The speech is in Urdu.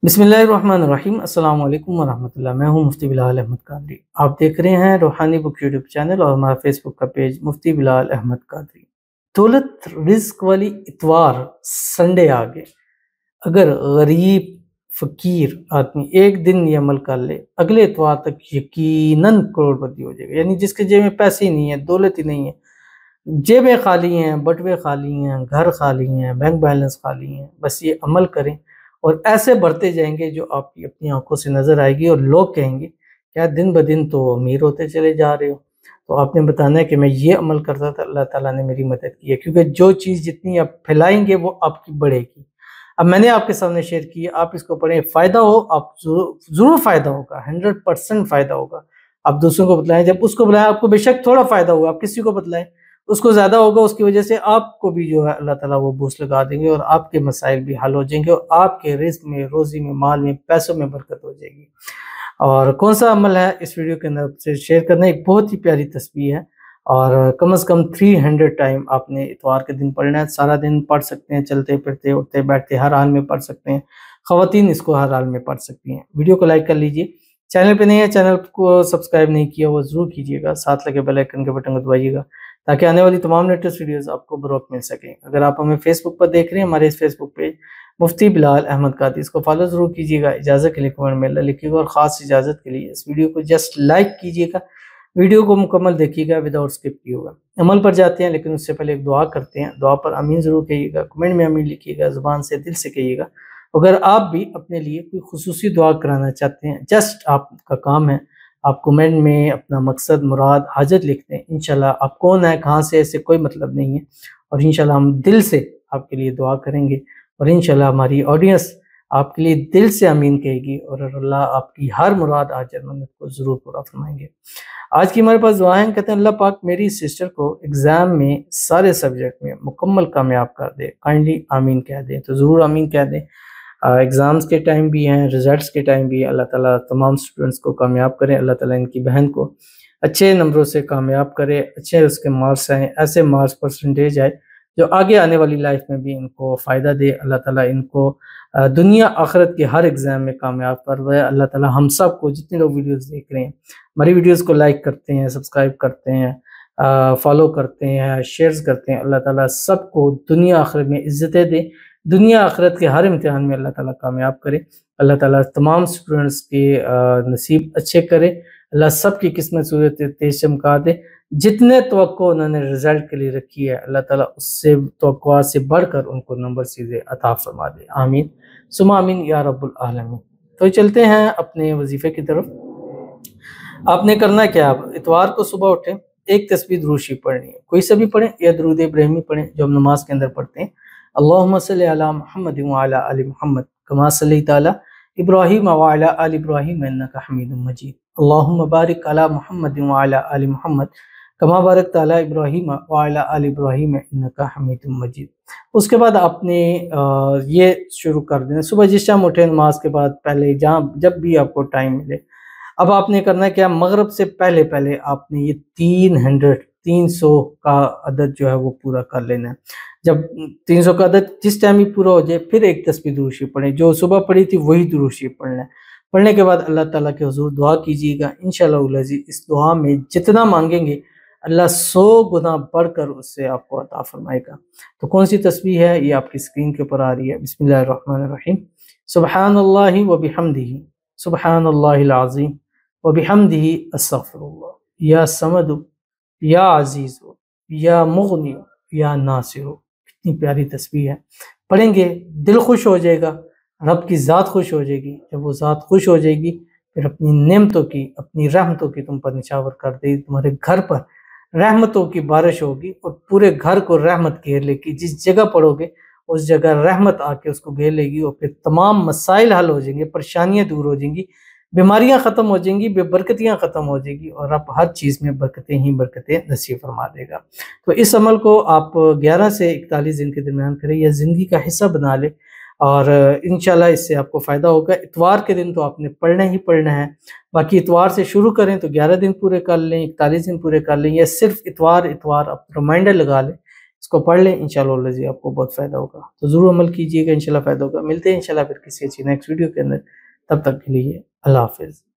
بسم اللہ الرحمن الرحیم۔ السلام علیکم ورحمۃ اللہ۔ میں ہوں مفتی بلال احمد قادری۔ آپ دیکھ رہے ہیں روحانی بک یوٹیوب چینل اور ہمارا فیس بک کا پیج مفتی بلال احمد قادری۔ دولت رزق والی اتوار سنڈے آگے، اگر غریب فقیر آدمی ایک دن یہ عمل کر لے، اگلے اتوار تک یقیناً کروڑ پتی ہو جائے گا۔ یعنی جس کے جیب میں پیسے ہی نہیں ہیں، دولت ہی نہیں ہے، جیبیں خالی ہیں، بٹوے خالی ہیں، گھر خالی ہیں، بینک بیلنس خالی ہیں، بس یہ عمل کریں اور ایسے بڑھتے جائیں گے جو آپ کی اپنی آنکھوں سے نظر آئے گی، اور لوگ کہیں گے کیا دن بدن تو امیر ہوتے چلے جا رہے ہو۔ تو آپ نے بتانا ہے کہ میں یہ عمل کرتا تھا، اللہ تعالیٰ نے میری مدد کی ہے، کیونکہ جو چیز جتنی آپ پھیلائیں گے وہ آپ کی بڑھے گی۔ اب میں نے آپ کے سامنے شیئر کی ہے، آپ اس کو پڑھیں، فائدہ ہو، آپ ضرور فائدہ ہوگا، 100% فائدہ ہوگا۔ آپ دوسروں کو بتلائیں، جب اس کو بلائیں آپ کو بے شک تھوڑا فائدہ ہوگا، آپ کسی کو بتلائیں اس کو زیادہ ہوگا، اس کی وجہ سے آپ کو بھی جو ہے اللہ تعالیٰ وہ بوسٹ لگا دیں گے، اور آپ کے مسائل بھی حل ہو جائیں گے، اور آپ کے رزق میں، روزی میں، مال میں، پیسوں میں برکت ہو جائے گی۔ اور کون سا عمل ہے اس ویڈیو کے اندر سے شیئر کرنا، ایک بہت ہی پیاری تسبیح ہے، اور کم از کم 300 ٹائم آپ نے اتوار کے دن پڑھنا ہے۔ سارا دن پڑھ سکتے ہیں، چلتے پھرتے اٹھتے بیٹھتے ہر حال میں پڑھ سکتے ہیں، خواتین اس کو ہر حال میں پڑھ سکتی ہیں۔ ویڈیو کو لائک کر لیجئے، چینل پہ نہیں ہے، چینل کو سبسکرائب نہیں کیا وہ ضرور کیجیے گا، ساتھ لگے بیل آئیکن کے بٹن کو دبائیے گا تاکہ آنے والی تمام لیٹسٹ ویڈیوز آپ کو بروقت مل سکیں۔ اگر آپ ہمیں فیس بک پر دیکھ رہے ہیں، ہمارے اس فیس بک پیج مفتی بلال احمد قادری، اس کو فالو ضرور کیجیے گا۔ اجازت کے لیے کمنٹ میں اللہ لکھیے گا، اور خاص اجازت کے لیے اس ویڈیو کو جسٹ لائک کیجیے گا، ویڈیو کو مکمل دیکھیے گا وداؤٹ اسکپ کیے ہوگا۔ عمل پر جاتے ہیں، لیکن اس سے پہلے ایک دعا کرتے ہیں۔ دعا پر آمین ضرور کہیے گا، کمنٹ میں آمین لکھیے گا، زبان سے دل سے کہیے گا۔ اگر آپ بھی اپنے لیے کوئی خصوصی دعا کرانا چاہتے ہیں، جسٹ آپ کا کام ہے، آپ کمنٹ میں اپنا مقصد، مراد، حاجت لکھ دیں۔ انشاءاللہ آپ کون ہے، کہاں سے، ایسے کوئی مطلب نہیں ہے، اور انشاءاللہ ہم دل سے آپ کے لیے دعا کریں گے، اور انشاءاللہ ہماری آڈینس آپ کے لیے دل سے آمین کہے گی، اور اللہ آپ کی ہر مراد، حاجت، منت کو ضرور پورا فرمائیں گے۔ آج کی ہمارے پاس دعائیں، کہتے ہیں اللہ پاک میری سسٹر کو ایگزام میں سارے سبجیکٹ میں مکمل کامیاب کر دے، کائنڈلی آمین کہہ دیں۔ تو ضرور آمین کہہ دیں۔ ایگزامز کے ٹائم بھی ہیں، رزلٹس کے ٹائم بھی، اللہ تعالیٰ تمام اسٹوڈنٹس کو کامیاب کرے، اللہ تعالیٰ ان کی بہن کو اچھے نمبروں سے کامیاب کرے، اچھے اس کے مارکس آئیں، ایسے مارکس پرسنٹیج آئے جو آگے آنے والی لائف میں بھی ان کو فائدہ دے۔ اللہ تعالیٰ ان کو دنیا آخرت کے ہر ایگزام میں کامیاب کروائے۔ اللہ تعالیٰ ہم سب کو، جتنے لوگ ویڈیوز دیکھ رہے ہیں، ہماری ویڈیوز کو لائک کرتے ہیں، سبسکرائب کرتے ہیں، فالو کرتے ہیں، شیئرز کرتے ہیں، اللہ تعالیٰ سب کو دنیا آخرت میں عزتیں دے، دنیا آخرت کے ہر امتحان میں اللہ تعالیٰ کامیاب کرے۔ اللہ تعالیٰ تمام اسٹوڈنٹس کے نصیب اچھے کرے، اللہ سب کی قسمت صورت تیز چمکا دے۔ جتنے توقع انہوں نے رزلٹ کے لیے رکھی ہے، اللہ تعالیٰ اس سے توقعات سے بڑھ کر ان کو نمبر سیدھے عطا فرما دے، آمین ثم آمین یا رب العالمین۔ تو چلتے ہیں اپنے وظیفے کی طرف۔ آپ نے کرنا کیا، اتوار کو صبح اٹھیں، ایک تسبیح درود شریف پڑھنی ہے، کوئی سا بھی پڑھیں، یا درود ابراہیمی پڑھیں جو ہم نماز کے اندر پڑھتے ہیں۔ اللہم صلی علی محمد وعلی آل محمد کما صلیت علی ابراہیم وعلی آل ابراہیم انک حمید مجید۔ اللہم بارک علی محمد وعلی آل محمد کما بارکت علی ابراہیم وعلی آل ابراہیم انک حمید مجید۔ اس کے بعد آپ نے یہ شروع کر دینا، صبح جس ٹائم اٹھیں، نماز کے بعد پہلے، جب بھی آپ کو ٹائم ملے۔ اب آپ نے کرنا ہے کیا، مغرب سے پہلے آپ نے یہ 300 کا عدد جو ہے وہ پورا کر لینا ہے۔ جب 300 کا عدد جس ٹائم ہی پورا ہو جائے، پھر ایک تسبیح درود شریف پڑھیں، جو صبح پڑھی تھی وہی درود شریف پڑھنا ہے۔ پڑھنے کے بعد اللہ تعالیٰ کے حضور دعا کیجیے گا، انشاءاللہ العزیز اس دعا میں جتنا مانگیں گے اللہ 100 گنا بڑھ کر اس سے آپ کو عطا فرمائے گا۔ تو کون سی تسبیح ہے، یہ آپ کی اسکرین کے اوپر آ رہی ہے۔ بسم اللہ الرحمن الرحیم، سبحان اللہ وبحمدہ، سبحان اللہ العظیم وبحمدہ، استغفر اللہ، یا صمد، یا عزیز، یا مغنی، یا ناصر۔ کتنی پیاری تسبیح ہے، پڑھیں گے دل خوش ہو جائے گا، رب کی ذات خوش ہو جائے گی۔ جب وہ ذات خوش ہو جائے گی، پھر اپنی نعمتوں کی، اپنی رحمتوں کی تم پر نچھاور کر دے گی، تمہارے گھر پر رحمتوں کی بارش ہوگی، اور پورے گھر کو رحمت گھیر لے گی۔ جس جگہ پڑھو گے اس جگہ رحمت آ کے اس کو گھیر لے گی، اور پھر تمام مسائل حل ہو جائیں گے، پریشانیاں دور ہو جائیں گی، بیماریاں ختم ہو جائیں گی، بے برکتیاں ختم ہو جائیں گی، اور رب ہر چیز میں برکتیں ہی برکتیں نصیب فرما دے گا۔ تو اس عمل کو آپ 11 سے 41 دن کے درمیان کریں، یا زندگی کا حصہ بنا لیں، اور انشاءاللہ اس سے آپ کو فائدہ ہوگا۔ اتوار کے دن تو آپ نے پڑھنا ہی پڑھنا ہے، باقی اتوار سے شروع کریں تو 11 دن پورے کر لیں، 41 دن پورے کر لیں، یا صرف اتوار آپ ریمائنڈر لگا لیں اس کو پڑھ لیں، انشاءاللہ آپ کو بہت فائدہ ہوگا، تو ضرور عمل کیجیے گا، انشاءاللہ فائدہ ہوگا۔ ملتے ہیں انشاءاللہ پھر کسی اچھی نیکسٹ ویڈیو کے اندر، تب تک کے لیے اللہ حافظ۔